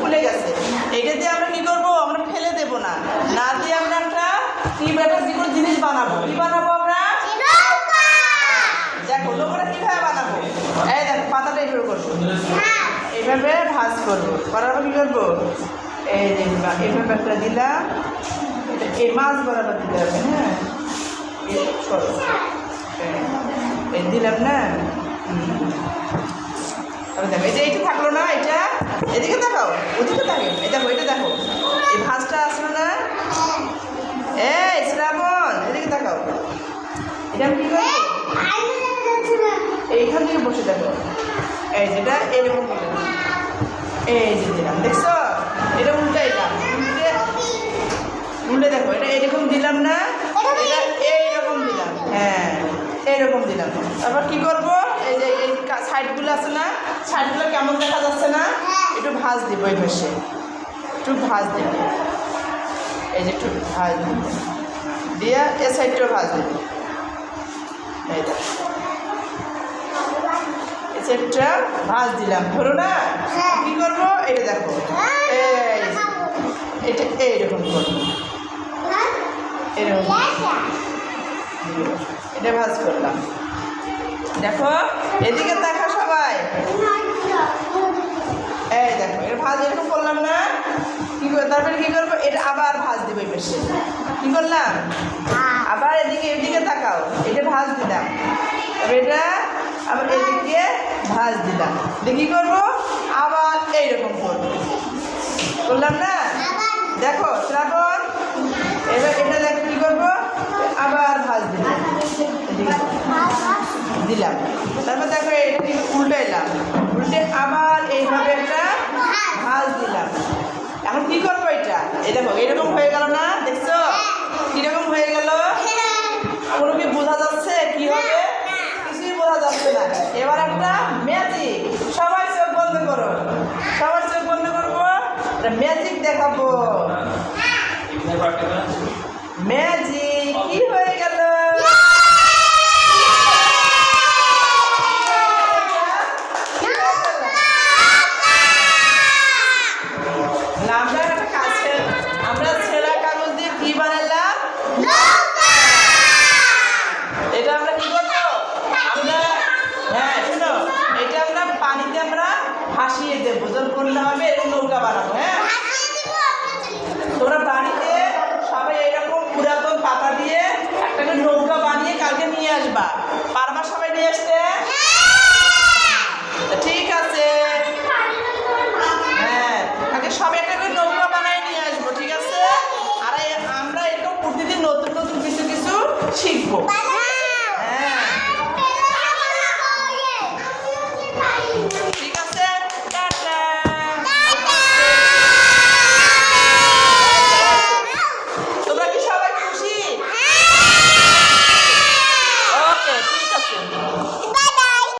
ভুলে গেছে। এটা দিয়ে আমরা কি করবো, আমরা ফেলে দেবো না, না দিয়ে আমরা একটা কি একটা যে কোনো জিনিস বানাবো। কি বানাবো আমরা? দেখো লোকরা কিভাবে বানাবো, এই দেখো পাতাটা এইভাবে করবো, এইভাবে ভাঁজ করবো, করার পর কি করবো, এই যে এইভাবে একটা দিলাম, এই মাছ বরাবর দিতে হবে। হ্যাঁ এই দিলাম না, দেখো এই যে এইটা থাকলো না, এটা এদিকে দেখাও, ওদিকে থাকে, এই দেখো এটা দেখো, এই ভাঁজটা আসলো না, এই শ্রাবণ এদিকে দেখাও, এটা আমি কি করবো, এইখান থেকে বসে দেখো, এই যেটা এইরকম এই যে দিলাম, দেখছো এটা উল্টাইলাম, উল্টে দেখো এটা এইরকম দিলাম না, এটা এইরকম দিলাম, হ্যাঁ এইরকম দিলাম। তারপর কি করবো, এই যে এই সাইডগুলো আছে না, সাইডগুলো কেমন দেখা যাচ্ছে না, একটু ভাঁজ দিব, এই পাশে একটু ভাঁজ দিব, এই যে একটু ভাঁজ দিব, দিয়ে এ সাইডটাও ভাঁজ দিব, এই দেখো এই সাইডটা ভাঁজ দিলাম, ধরো না কি করবো, এটা দেখো এই এটা এইরকম করবো, এরকম এটা ভাঁজ করলাম, দেখো এদিকে দেখা সবাই, এই দেখো এটা ভাঁজ এরকম করলাম না, কি করে তারপরে কি করবো, এটা আবার ভাঁজ দেবো, এই পাশে কি করলাম, আবার এদিকে তাকাও, এটা ভাঁজ দিলাম, তবে এটা আবার এদিকে ভাঁজ দিলাম, দিয়ে কী করবো, আবার এইরকম করবো, করলাম না, দেখো শ্রাবণ এবার এটা দেখো কী করবো, আবার ভাঁজ দিলাম, দিলাম, তারপর দেখো এটা কি উল্টাইলাম, উল্টে আবার এইভাবে একটা ভাঁজ দিলাম, এখন কি করবো, এটা দেখো এরকম হয়ে গেল না, দেখছো কিরকম হয়ে গেল, কোনো কি বোঝা যাচ্ছে কি হবে, কিছুই বোঝা যাচ্ছে না। এবার একটা ম্যাজিক, সবাই চোখ বন্ধ করো, সবার চোখ বন্ধ করবো, ম্যাজিক দেখাবো, ম্যাজিক কি হয়ে গেল, আমরা ছেঁড়া কাগজ দিয়ে কি বানালাম, এটা আমরা কি করবো, আমরা হ্যাঁ শুনো, এটা আমরা পানিতে আমরা ভাসিয়ে দেবো, যখন করলে হবে এরকম নৌকা বানাবো। হ্যাঁ তোমরা বাড়িতে সবাই এরকম পুরাতন পাতা দিয়ে একটা নৌকা বানিয়ে কালকে নিয়ে আসবা, পারবা সবাই নিয়ে আসতে? ঠিক আছে, হ্যাঁ কালকে সবাই একটা করে নৌকা বানিয়ে নিয়ে আসবো, ঠিক আছে? আর আমরা এরকম প্রতিদিন নতুন নতুন কিছু কিছু শিখবো। হ্যাঁ ঠিক আছে।